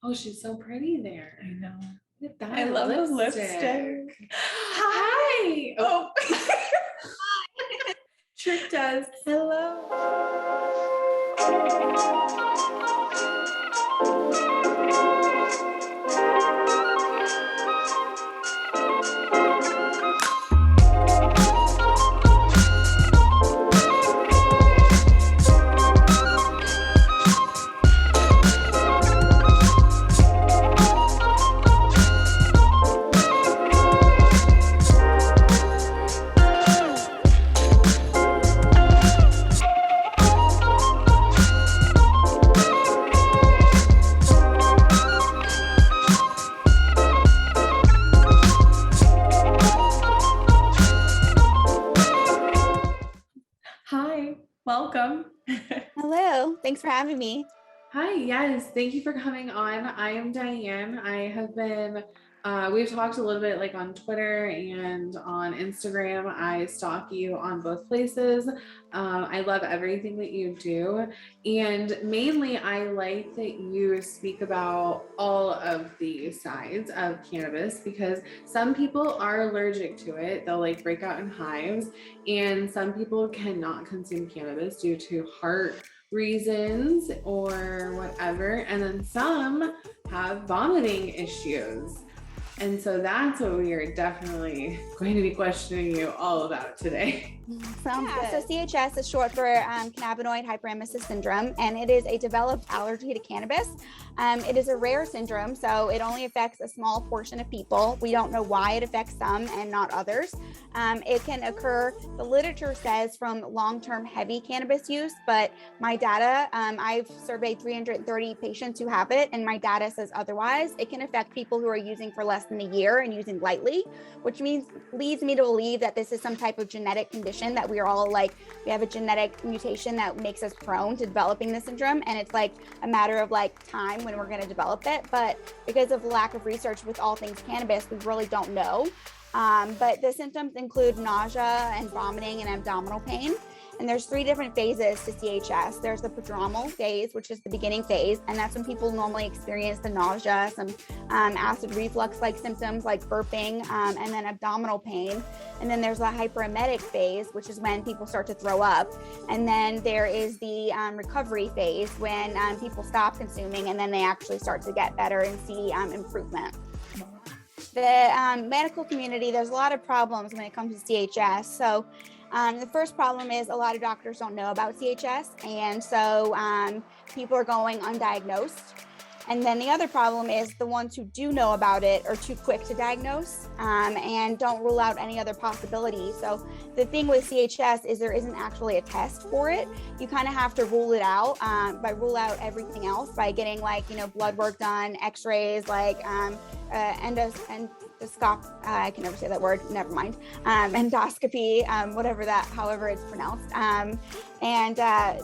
Oh, she's so pretty there. I know. Look at that. I love the lipstick. Hi. Oh. Tricked us. Hello. Hi, welcome. Hello, thanks for having me. Hi, yes, thank you for coming on. I am Diane. I have been, we've talked a little bit like on Twitter and on Instagram. I stalk you on both places. I love everything that you do. And mainly, I like that you speak about all of the sides of cannabis because some people are allergic to it. They'll like break out in hives, and some people cannot consume cannabis due to heart reasons or whatever. And then some have vomiting issues. And so that's what we are definitely going to be questioning you all about today. Sounds good. So CHS is short for Cannabinoid Hyperemesis syndrome, and it is a developed allergy to cannabis. It is a rare syndrome, so it only affects a small portion of people. We don't know why it affects some and not others. It can occur, the literature says, from long-term heavy cannabis use, but my data, I've surveyed 330 patients who have it, and my data says otherwise. It can affect people who are using for less than a year and using lightly, which leads me to believe that this is some type of genetic condition that we are all like, we have a genetic mutation that makes us prone to developing this syndrome. And it's like a matter of like time when we're going to develop it. But because of lack of research with all things cannabis, we really don't know. But the symptoms include nausea and vomiting and abdominal pain. And there's 3 different phases to CHS. There's the prodromal phase, which is the beginning phase. And that's when people normally experience the nausea, some acid reflux-like symptoms like burping, and then abdominal pain. And then there's the hyperemetic phase, which is when people start to throw up. And then there is the recovery phase when people stop consuming and then they actually start to get better and see improvement. The medical community, there's a lot of problems when it comes to CHS. So the first problem is a lot of doctors don't know about CHS, and so people are going undiagnosed. And then the other problem is the ones who do know about it are too quick to diagnose and don't rule out any other possibilities. So the thing with CHS is there isn't actually a test for it. You kind of have to rule it out rule out everything else by getting like, blood work done, x-rays, like I can never say that word, never mind, endoscopy, however it's pronounced, and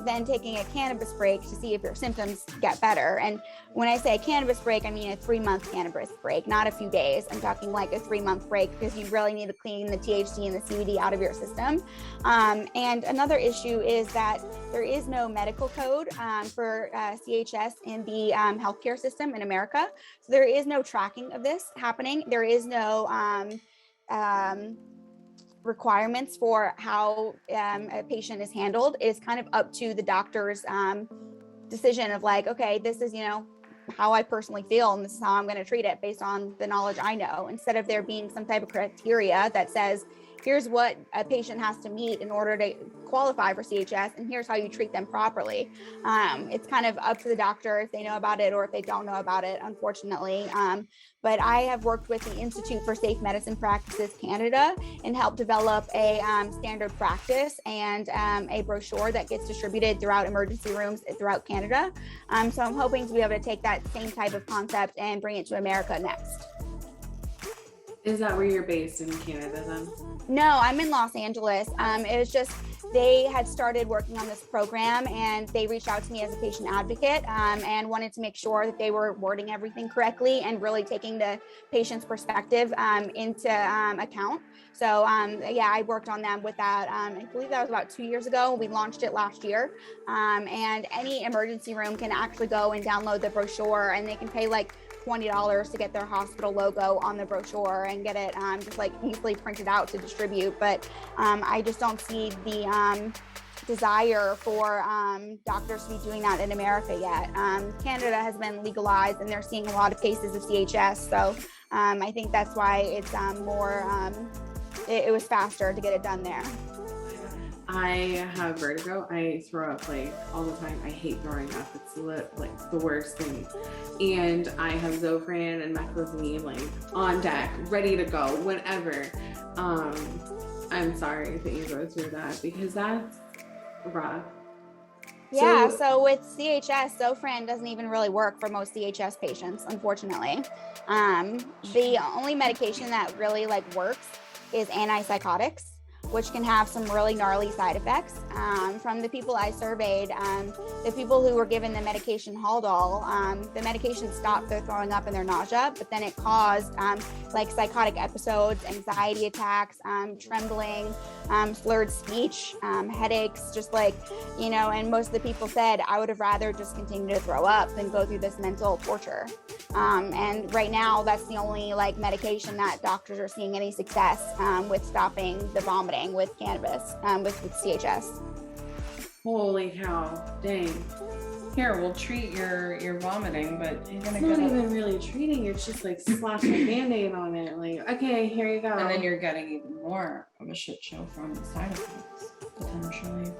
then taking a cannabis break to see if your symptoms get better. And when I say a cannabis break, I mean a 3-month cannabis break, not a few days. I'm talking like a 3-month break because you really need to clean the THC and the CBD out of your system. And another issue is that there is no medical code for CHS in the healthcare system in America. So there is no tracking of this happening. There is no requirements for how a patient is handled. It is kind of up to the doctor's decision of like, okay, this is, how I personally feel, and this is how I'm going to treat it based on the knowledge I know, instead of there being some type of criteria that says, here's what a patient has to meet in order to qualify for CHS, and here's how you treat them properly. It's kind of up to the doctor if they know about it or if they don't know about it, unfortunately. But I have worked with the Institute for Safe Medicine Practices Canada and helped develop a standard practice and a brochure that gets distributed throughout emergency rooms throughout Canada. So I'm hoping to be able to take that same type of concept and bring it to America next. Is that where you're based in Canada then? No, I'm in Los Angeles. It was just they had started working on this program and they reached out to me as a patient advocate and wanted to make sure that they were wording everything correctly and really taking the patient's perspective into account. So yeah, I worked on them with that. I believe that was about 2 years ago. We launched it last year. And any emergency room can actually go and download the brochure, and they can pay like $20 to get their hospital logo on the brochure and get it just like easily printed out to distribute. But I just don't see the desire for doctors to be doing that in America yet. Canada has been legalized and they're seeing a lot of cases of CHS. So I think that's why it's it was faster to get it done there. I have vertigo. I throw up like all the time. I hate throwing up. It's like the worst thing. And I have Zofran and meclizine like on deck, ready to go whenever. I'm sorry that you go through that because that's rough. Yeah, so with CHS, Zofran doesn't even really work for most CHS patients, unfortunately. The only medication that really like works is antipsychotics, which can have some really gnarly side effects. From the people I surveyed, the people who were given the medication Haldol, the medication stopped their throwing up and their nausea, but then it caused like psychotic episodes, anxiety attacks, trembling, slurred speech, headaches, just like, you know, and most of the people said, I would have rather just continue to throw up than go through this mental torture. And right now, that's the only like medication that doctors are seeing any success with stopping the vomiting with cannabis, with CHS. Holy cow, dang. Here, we'll treat your vomiting, but you're gonna It's not even really treating, it's just like slashing a band-aid on it. Like, okay, here you go. and then you're getting even more of a shit show from the side effects, potentially.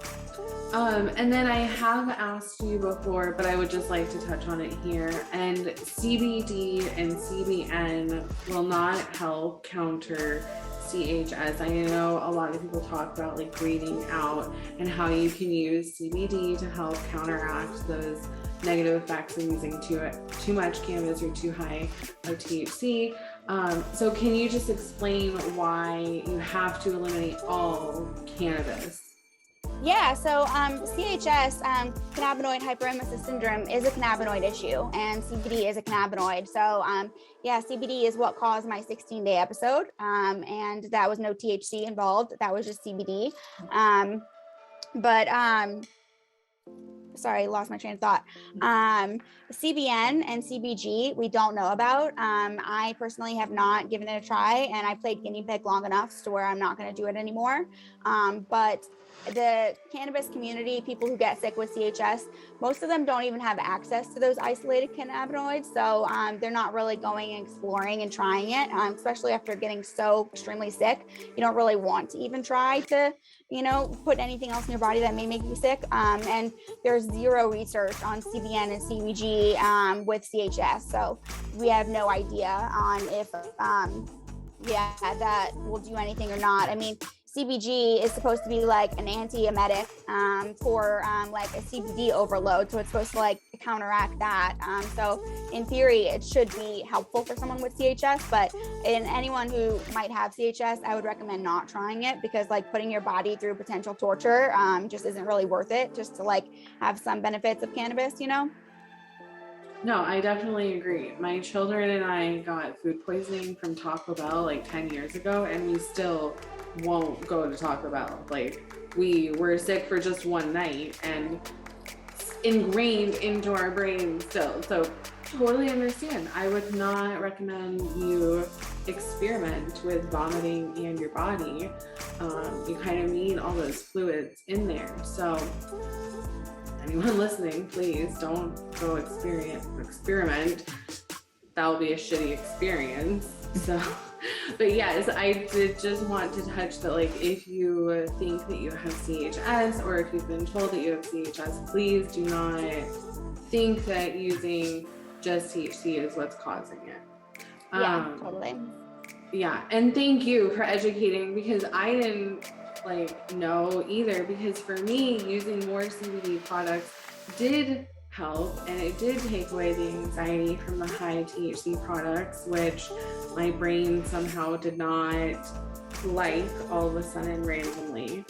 And then I have asked you before, but I would just like to touch on it here. And CBD and CBN will not help counter CHS. I know a lot of people talk about like breathing out and how you can use CBD to help counteract those negative effects of using too much cannabis or too high of THC. So can you just explain why you have to eliminate all cannabis? Yeah, so CHS, cannabinoid hyperemesis syndrome, is a cannabinoid issue, and CBD is a cannabinoid. So yeah, CBD is what caused my 16-day episode, and that was no THC involved. That was just CBD. Sorry, lost my train of thought. CBN and CBG, we don't know about. I personally have not given it a try, and I played guinea pig long enough to where I'm not going to do it anymore. But the cannabis community, people who get sick with CHS, most of them don't even have access to those isolated cannabinoids. So they're not really going and exploring and trying it, especially after getting so extremely sick. You don't really want to even try to, you know, put anything else in your body that may make you sick. And there's zero research on CBN and CBG with CHS. So we have no idea on if, that will do anything or not. I mean, CBG is supposed to be like an antiemetic for like a CBD overload. So it's supposed to like counteract that. So in theory, it should be helpful for someone with CHS, but in anyone who might have CHS, I would recommend not trying it because like putting your body through potential torture just isn't really worth it just to like have some benefits of cannabis, you know? No, I definitely agree. My children and I got food poisoning from Taco Bell like 10 years ago, and we still won't go to Taco Bell. Like, we were sick for just one night and ingrained into our brains still. So totally understand. I would not recommend you experiment with vomiting and your body. You kind of need all those fluids in there. So anyone listening, please don't go experiment. That'll be a shitty experience. So, but yes, I did just want to touch that, like, if you think that you have CHS or if you've been told that you have CHS, please do not think that using just THC is what's causing it. Yeah, totally. Yeah, and thank you for educating, because I didn't know either, because for me, using more CBD products did help, and it did take away the anxiety from the high THC products, which my brain somehow did not like all of a sudden randomly.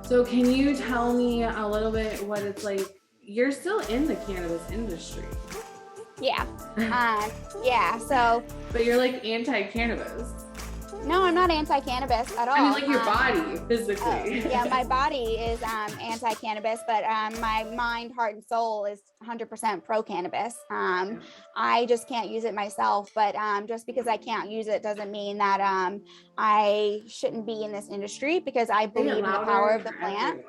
So can you tell me a little bit what it's like? You're still in the cannabis industry. Yeah. Yeah. So. But you're like anti-cannabis. No, I'm not anti-cannabis at all. I mean, like your body, physically. Yeah, my body is anti-cannabis, but my mind, heart, and soul is 100% pro-cannabis. I just can't use it myself, but just because I can't use it doesn't mean that I shouldn't be in this industry, because I believe in the power of the plant.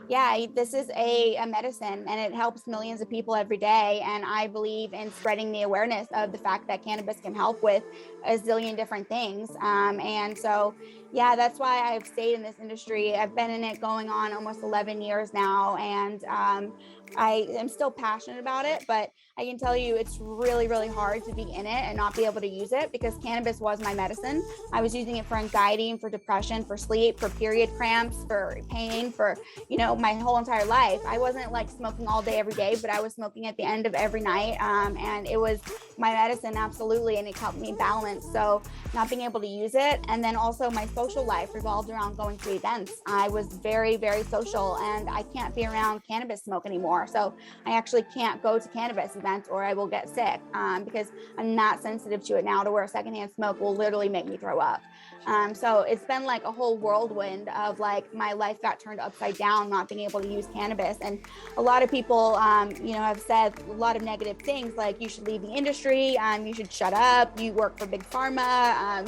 Yeah, this is a medicine, and it helps millions of people every day. And I believe in spreading the awareness of the fact that cannabis can help with a zillion different things. And so, yeah, that's why I've stayed in this industry. I've been in it going on almost 11 years now. And I am still passionate about it, but I can tell you it's really, really hard to be in it and not be able to use it, because cannabis was my medicine. I was using it for anxiety and for depression, for sleep, for period cramps, for pain, for, my whole entire life. I wasn't like smoking all day, every day, but I was smoking at the end of every night. And it was my medicine, absolutely. And it helped me balance. So not being able to use it. And then also my social life revolved around going to events. I was very, very social, and I can't be around cannabis smoke anymore. So I actually can't go to cannabis events or I will get sick, because I'm not sensitive to it now, to where secondhand smoke will literally make me throw up. So it's been like a whole whirlwind of like my life got turned upside down, not being able to use cannabis. And a lot of people, have said a lot of negative things, like you should leave the industry, you should shut up, you work for big pharma,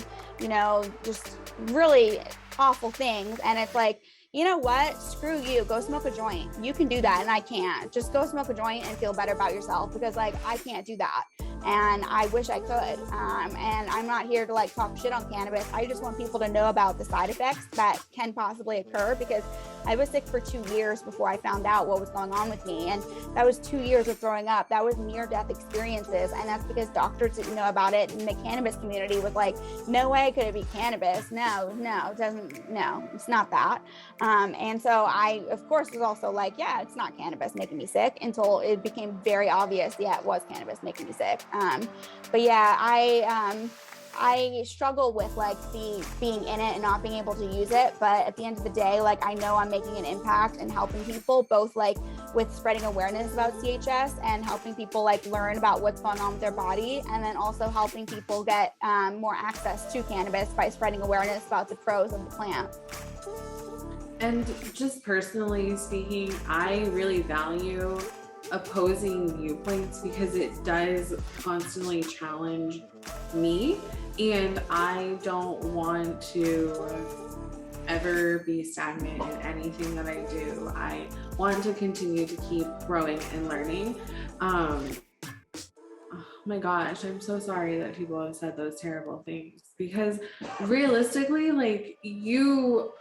just really awful things. And it's like, you know what? Screw you. Go smoke a joint. You can do that, and I can't. Just go smoke a joint and feel better about yourself, because like I can't do that. And I wish I could. And I'm not here to like talk shit on cannabis. I just want people to know about the side effects that can possibly occur, because I was sick for 2 years before I found out what was going on with me. And that was 2 years of throwing up. That was near-death experiences. And that's because doctors didn't know about it. And the cannabis community was like, no way could it be cannabis. No, it's not that. And so I, of course, was also like, yeah, it's not cannabis making me sick, until it became very obvious, yeah, it was cannabis making me sick. But yeah, I struggle with like being in it and not being able to use it. But at the end of the day, like I know I'm making an impact and helping people, both like with spreading awareness about CHS and helping people like learn about what's going on with their body, and then also helping people get more access to cannabis by spreading awareness about the pros of the plant. And just personally speaking, I really value opposing viewpoints, because it does constantly challenge me, and I don't want to ever be stagnant in anything that I do. I want to continue to keep growing and learning. Oh my gosh, I'm so sorry that people have said those terrible things, because realistically, like you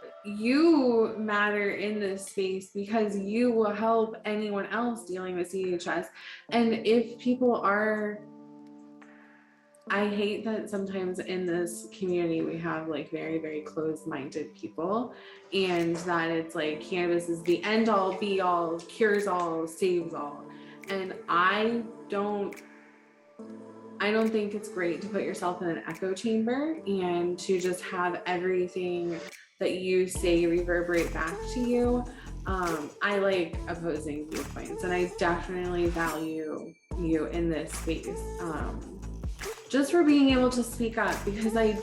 matter in this space, because you will help anyone else dealing with CHS. And if people are, I hate that sometimes in this community we have like very, very closed-minded people, and that it's like cannabis is the end all be all, cures all, saves all. And I don't think it's great to put yourself in an echo chamber and to just have everything that you say reverberate back to you. I like opposing viewpoints, and I definitely value you in this space, just for being able to speak up, because I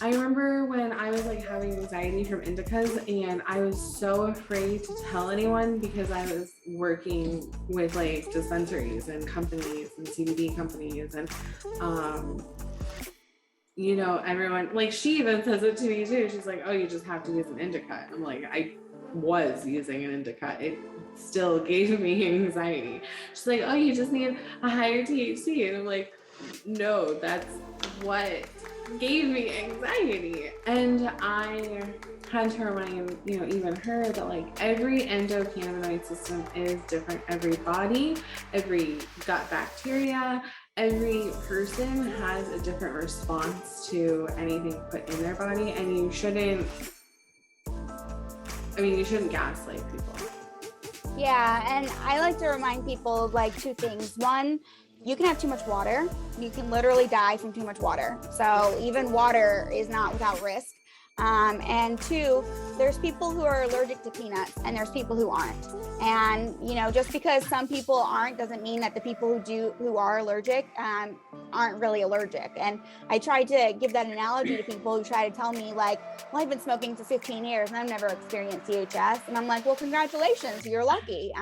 remember when I was like having anxiety from indicas, and I was so afraid to tell anyone, because I was working with like dispensaries and companies and CBD companies, and everyone, like, she even says it to me too. She's like, oh, you just have to use an indica. I'm like, I was using an indica. It still gave me anxiety. She's like, oh, you just need a higher THC. And I'm like, no, that's what gave me anxiety. And I had to remind, even her that like every endocannabinoid system is different. Every body, every gut bacteria, every person has a different response to anything put in their body, and you shouldn't gaslight people. Yeah, and I like to remind people of like two things. One, you can have too much water. You can literally die from too much water. So even water is not without risk. And two, there's people who are allergic to peanuts and there's people who aren't. And, you know, just because some people aren't doesn't mean that the people who are allergic, aren't really allergic. And I try to give that analogy to people who try to tell me like, well, I've been smoking for 15 years and I've never experienced CHS. And I'm like, well, congratulations, you're lucky.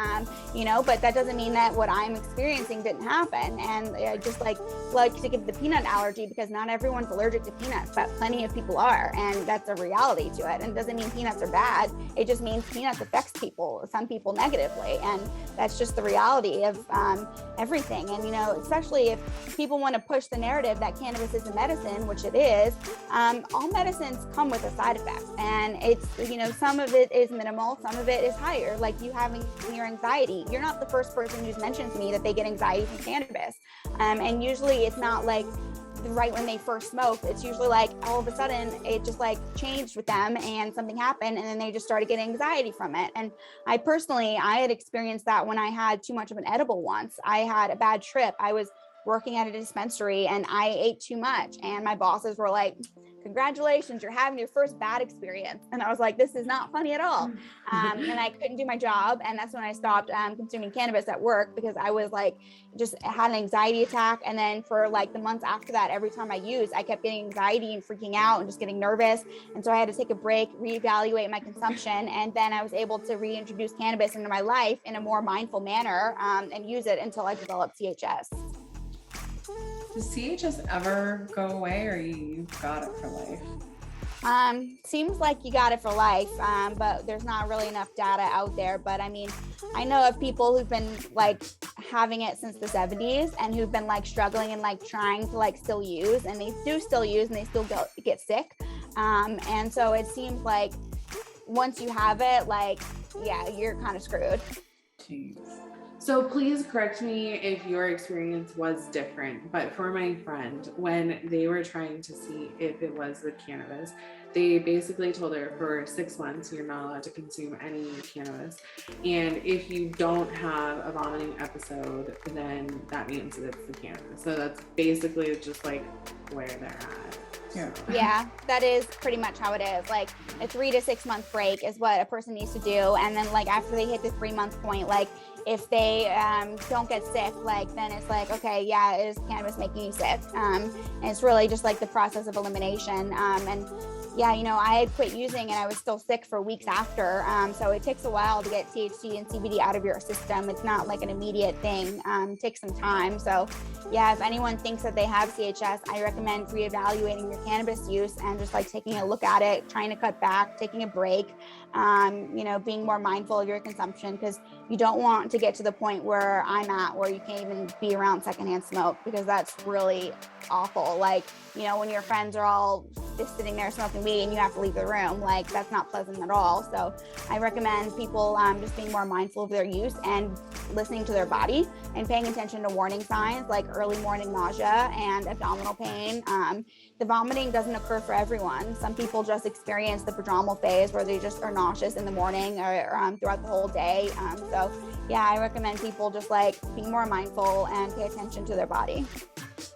You know, but that doesn't mean that what I'm experiencing didn't happen. And I just like to give the peanut allergy because not everyone's allergic to peanuts, but plenty of people are. And that's a reality to it. And it doesn't mean peanuts are bad. It just means peanuts affects people, some people negatively. And that's just the reality of everything. And, you know, especially if people want to push the narrative that cannabis is a medicine, which it is, all medicines come with a side effect. And it's, you know, some of it is minimal, some of it is higher, like you having your anxiety. You're not the first person who's mentioned to me that they get anxiety from cannabis. And usually it's not like right when they first smoked, it's usually like all of a sudden it just like changed with them and something happened and then they just started getting anxiety from it. And I had experienced that when I had too much of an edible once. I had a bad trip. I was working at a dispensary and I ate too much and my bosses were like, congratulations, you're having your first bad experience. And I was like, this is not funny at all. And I couldn't do my job. And that's when I stopped consuming cannabis at work because I was like, just had an anxiety attack. And then for like the months after that, every time I used, I kept getting anxiety and freaking out and just getting nervous. And so I had to take a break, reevaluate my consumption. And then I was able to reintroduce cannabis into my life in a more mindful manner and use it until I developed CHS. Does CHS ever go away or you got it for life? Seems like you got it for life, but there's not really enough data out there. But I mean, I know of people who've been like having it since the 70s and who've been like struggling and like trying to like still use, and they do still use and they still get sick. And so it seems like once you have it, like, yeah, you're kind of screwed. Jeez. So please correct me if your experience was different, but for my friend, when they were trying to see if it was the cannabis, they basically told her for 6 months, you're not allowed to consume any cannabis. And if you don't have a vomiting episode, then that means that it's the cannabis. So that's basically just like where they're at. Yeah, that is pretty much how it is. Like a 3 to 6 month break is what a person needs to do. And then like after they hit the 3 month point, like if they don't get sick, like then it's like, okay, yeah, is cannabis making you sick? And it's really just like the process of elimination. And yeah, you know, I had quit using and I was still sick for weeks after. So it takes a while to get THC and CBD out of your system. It's not like an immediate thing. It takes some time. So yeah, if anyone thinks that they have CHS, I recommend reevaluating your cannabis use and just like taking a look at it, trying to cut back, taking a break, you know, being more mindful of your consumption, because you don't want to get to the point where I'm at, where you can't even be around secondhand smoke, because that's really awful. Like, you know, when your friends are all just sitting there smoking weed and you have to leave the room, like that's not pleasant at all. So I recommend people just being more mindful of their use and listening to their body and paying attention to warning signs like early morning nausea and abdominal pain. The vomiting doesn't occur for everyone. Some people just experience the prodromal phase where they just are nauseous in the morning or throughout the whole day. So yeah, I recommend people just like being more mindful and pay attention to their body.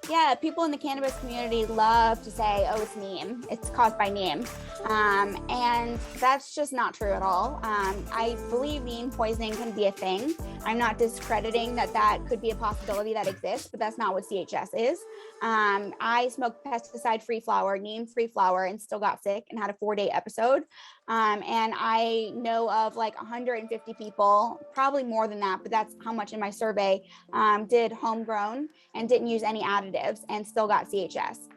Yeah, people in the cannabis community love to say, oh, it's neem. It's caused by neem. And that's just not true at all. I believe neem poisoning can be a thing. I'm not discrediting that could be a possibility that exists, but that's not what CHS is. I smoked pesticide-free flower, neem-free flower, and still got sick and had a 4-day episode. And I know of like 150 people, probably more than that, but that's how much in my survey did homegrown and didn't use any additives and still got CHS.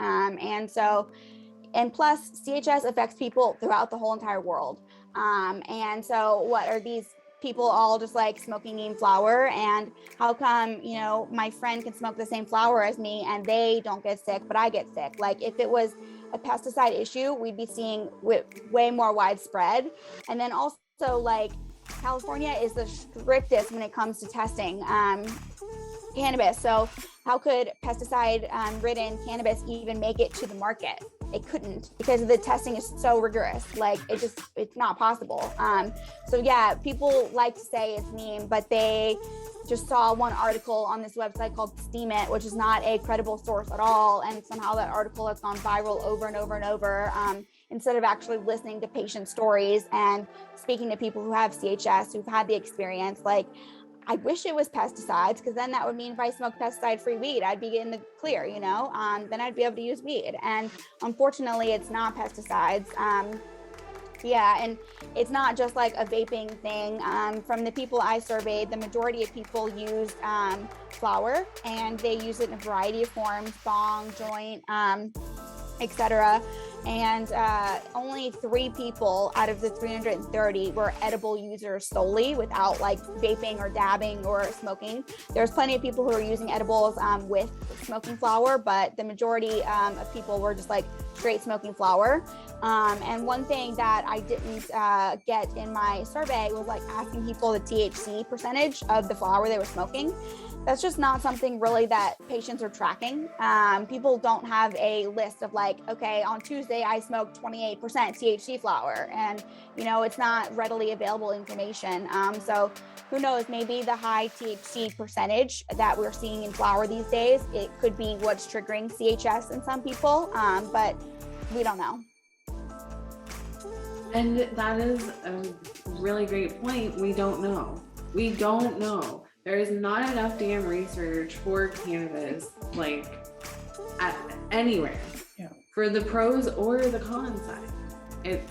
And plus CHS affects people throughout the whole entire world. And so what are these people all just like smoking neem flower? And how come, you know, my friend can smoke the same flower as me and they don't get sick, but I get sick? Like if it was a pesticide issue, we'd be seeing way more widespread. And then also like California is the strictest when it comes to testing. cannabis. So how could pesticide ridden cannabis even make it to the market? It couldn't, because the testing is so rigorous. Like it's not possible. So yeah, people like to say it's meme, but they just saw one article on this website called Steam It, which is not a credible source at all. And somehow that article has gone viral over and over and over. Instead of actually listening to patient stories and speaking to people who have CHS, who've had the experience. Like, I wish it was pesticides, because then that would mean if I smoke pesticide-free weed, I'd be in the clear, you know, then I'd be able to use weed. And unfortunately, it's not pesticides. Yeah, and it's not just like a vaping thing. From the people I surveyed, the majority of people use flower, and they use it in a variety of forms: bong, joint, etc. And only 3 people out of the 330 were edible users solely, without like vaping or dabbing or smoking. There's plenty of people who are using edibles with smoking flower, but the majority of people were just like straight smoking flower. And one thing that I didn't get in my survey was like asking people the THC percentage of the flower they were smoking. That's just not something really that patients are tracking. People don't have a list of like, okay, on Tuesday I smoked 28% THC flower, and you know, it's not readily available information. So who knows, maybe the high THC percentage that we're seeing in flower these days, it could be what's triggering CHS in some people, but we don't know. And that is a really great point. We don't know. We don't know. There is not enough damn research for cannabis, like anywhere, for the pros or the cons side.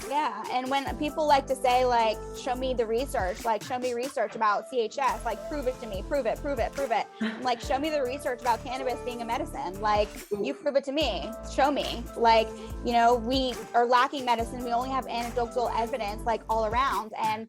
Yeah, and when people like to say like, show me the research, like show me research about CHS, like prove it to me, prove it. I'm like, show me the research about cannabis being a medicine. Like, you prove it to me, show me. Like, you know, we are lacking medicine. We only have anecdotal evidence like all around, and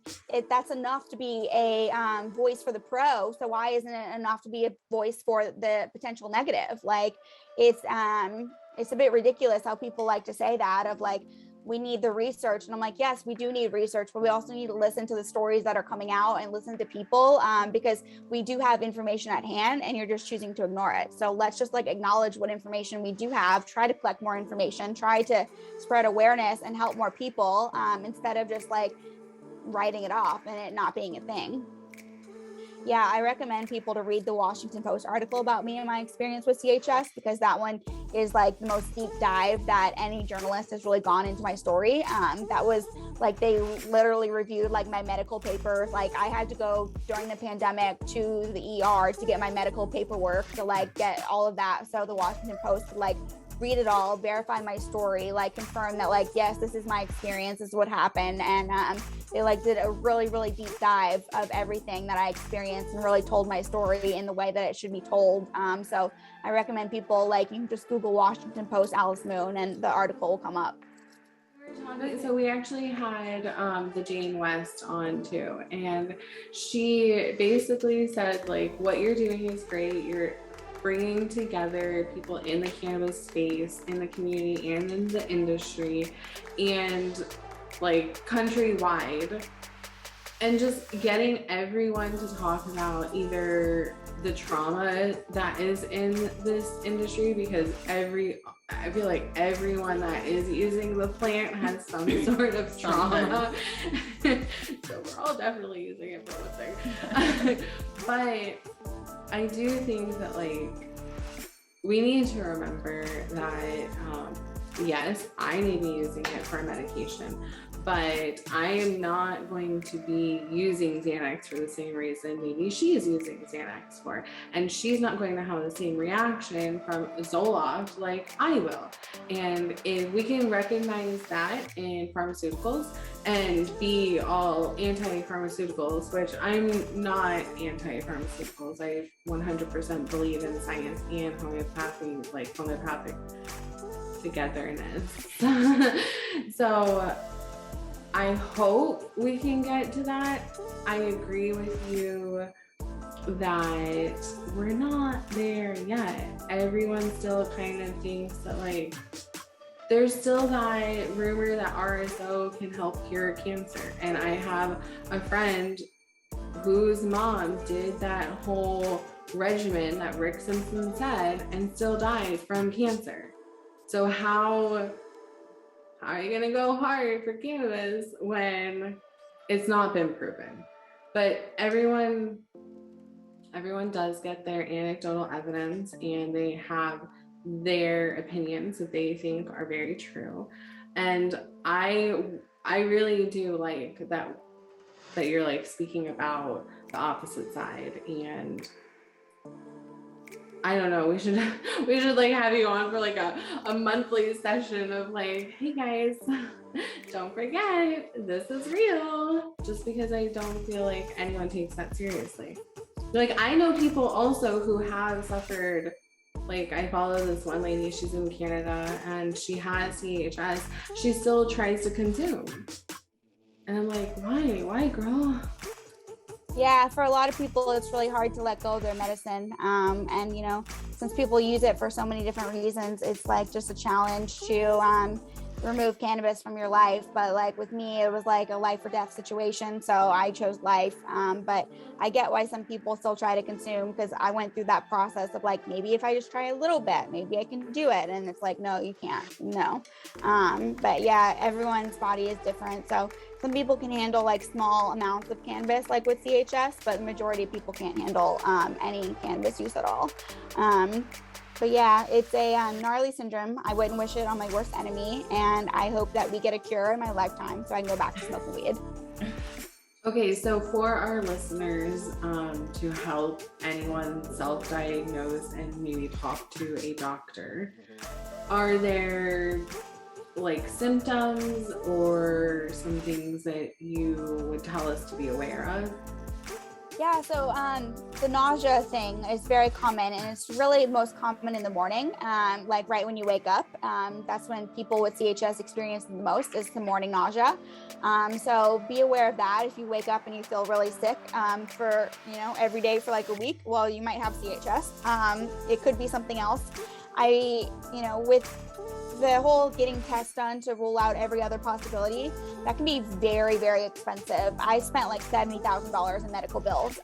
that's enough to be a voice for the pro. So why isn't it enough to be a voice for the potential negative? Like, it's a bit ridiculous how people like to say that, of like, we need the research. And I'm like, yes, we do need research, but we also need to listen to the stories that are coming out and listen to people, because we do have information at hand and you're just choosing to ignore it. So let's just like acknowledge what information we do have, try to collect more information, try to spread awareness and help more people, instead of just like writing it off and it not being a thing. Yeah, I recommend people to read the Washington Post article about me and my experience with CHS, because that one is like the most deep dive that any journalist has really gone into my story. That was like, they literally reviewed like my medical papers. Like, I had to go during the pandemic to the ER to get my medical paperwork to like get all of that. So the Washington Post could like read it all, verify my story, like confirm that like, yes, this is my experience, this is what happened. And they like did a really, really deep dive of everything that I experienced and really told my story in the way that it should be told. So I recommend people, like, you can just Google Washington Post Alice Moon and the article will come up. So we actually had the Jane West on too, and she basically said like, what you're doing is great. You're bringing together people in the cannabis space, in the community, and in the industry, and like countrywide, and just getting everyone to talk about either the trauma that is in this industry, because I feel like everyone that is using the plant has some sort of trauma. So we're all definitely using it for one thing. But I do think that like, we need to remember that yes, I may be using it for medication, but I am not going to be using Xanax for the same reason maybe she is using Xanax for, and she's not going to have the same reaction from Zoloft like I will. And if we can recognize that in pharmaceuticals and be all anti-pharmaceuticals, which I'm not anti-pharmaceuticals, I 100% believe in science and homeopathy, like homeopathic togetherness. So I hope we can get to that. I agree with you that we're not there yet. Everyone still kind of thinks that like, there's still that rumor that RSO can help cure cancer. And I have a friend whose mom did that whole regimen that Rick Simpson said and still died from cancer. So how are you gonna go hard for cannabis when it's not been proven? But everyone does get their anecdotal evidence, and they have their opinions that they think are very true. And I really do like that you're like speaking about the opposite side. And I don't know, we should like have you on for like a monthly session of like, hey guys, don't forget this is real, just because I don't feel like anyone takes that seriously. Like, I know people also who have suffered, like I follow this one lady, she's in Canada and she has CHS, she still tries to consume. And I'm like, why girl? Yeah, for a lot of people, it's really hard to let go of their medicine. And, you know, since people use it for so many different reasons, it's like just a challenge to remove cannabis from your life. But like with me, it was like a life or death situation. So I chose life. But I get why some people still try to consume, because I went through that process of like, maybe if I just try a little bit, maybe I can do it. And it's like, no, you can't. No. But yeah, everyone's body is different. So some people can handle like small amounts of cannabis, like with CHS, but the majority of people can't handle any cannabis use at all. But yeah, it's a gnarly syndrome. I wouldn't wish it on my worst enemy, and I hope that we get a cure in my lifetime so I can go back to smoking weed. Okay, so for our listeners, to help anyone self-diagnose and maybe talk to a doctor, are there like symptoms or some things that you would tell us to be aware of? Yeah, so the nausea thing is very common, and it's really most common in the morning, like right when you wake up. That's when people with CHS experience the most, is the morning nausea. So be aware of that. If you wake up and you feel really sick for, you know, every day for like a week, well, you might have CHS. It could be something else. With the whole getting tests done to rule out every other possibility, that can be very, very expensive. I spent like $70,000 in medical bills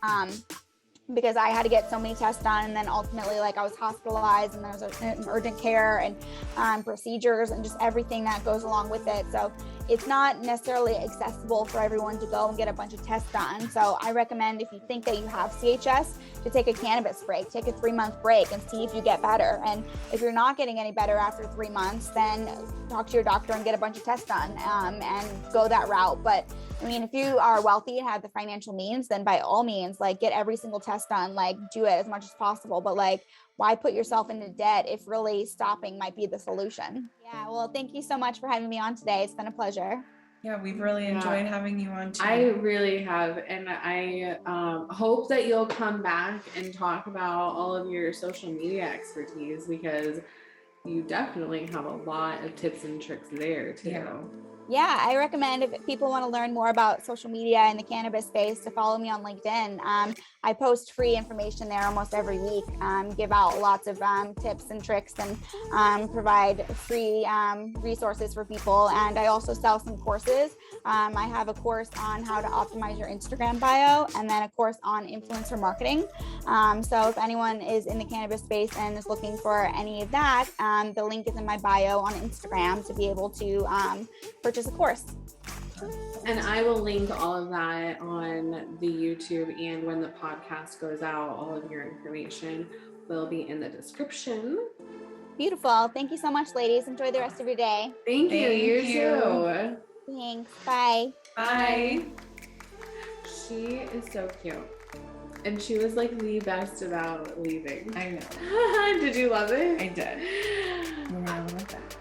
because I had to get so many tests done, and then ultimately like I was hospitalized, and there was an urgent care and procedures and just everything that goes along with it. So it's not necessarily accessible for everyone to go and get a bunch of tests done. So I recommend, if you think that you have CHS, to take a cannabis break, take a 3-month break and see if you get better. And if you're not getting any better after 3 months, then talk to your doctor and get a bunch of tests done and go that route. But I mean, if you are wealthy and have the financial means, then by all means, like get every single test done, like do it as much as possible. But like, why put yourself into debt if really stopping might be the solution? Yeah, well, thank you so much for having me on today. It's been a pleasure. Yeah, we've really enjoyed having you on too. I really have, and I hope that you'll come back and talk about all of your social media expertise, because you definitely have a lot of tips and tricks there too. Yeah, I recommend, if people want to learn more about social media and the cannabis space, to follow me on LinkedIn. I post free information there almost every week, give out lots of tips and tricks, and provide free resources for people. And I also sell some courses. I have a course on how to optimize your Instagram bio, and then a course on influencer marketing. So if anyone is in the cannabis space and is looking for any of that, the link is in my bio on Instagram to be able to purchase a course. And I will link all of that on the YouTube, and when the podcast goes out, all of your information will be in the description. Beautiful. Thank you so much, ladies. Enjoy the rest of your day. Thank you. You too. Thanks. Bye. Bye. She is so cute. And she was like the best about leaving. I know. Did you love it? I did. I love that.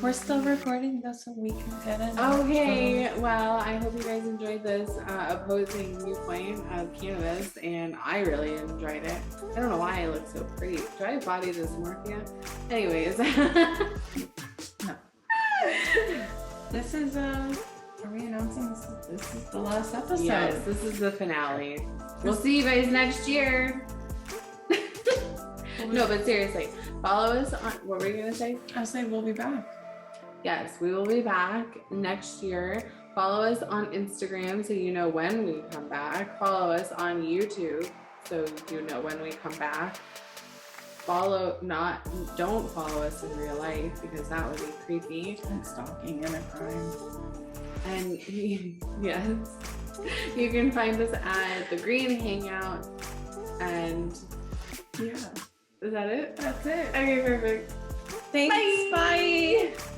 We're still recording though, so we can get it. Okay, well, I hope you guys enjoyed this opposing viewpoint of cannabis, and I really enjoyed it. I don't know why I look so pretty. Do I have body dysmorphia? Anyways. No. This is, are we announcing this is the last episode? Yes, this is the finale. We'll see you guys next year. No, but seriously, follow us on, what were you going to say? I was saying we'll be back. Yes, we will be back next year. Follow us on Instagram so you know when we come back. Follow us on YouTube so you know when we come back. Don't follow us in real life because that would be creepy. And stalking and a crime. And yes, you can find us at the Green Hangout. And Yeah. is that it? That's it. Okay, perfect. Thanks. Bye. Bye.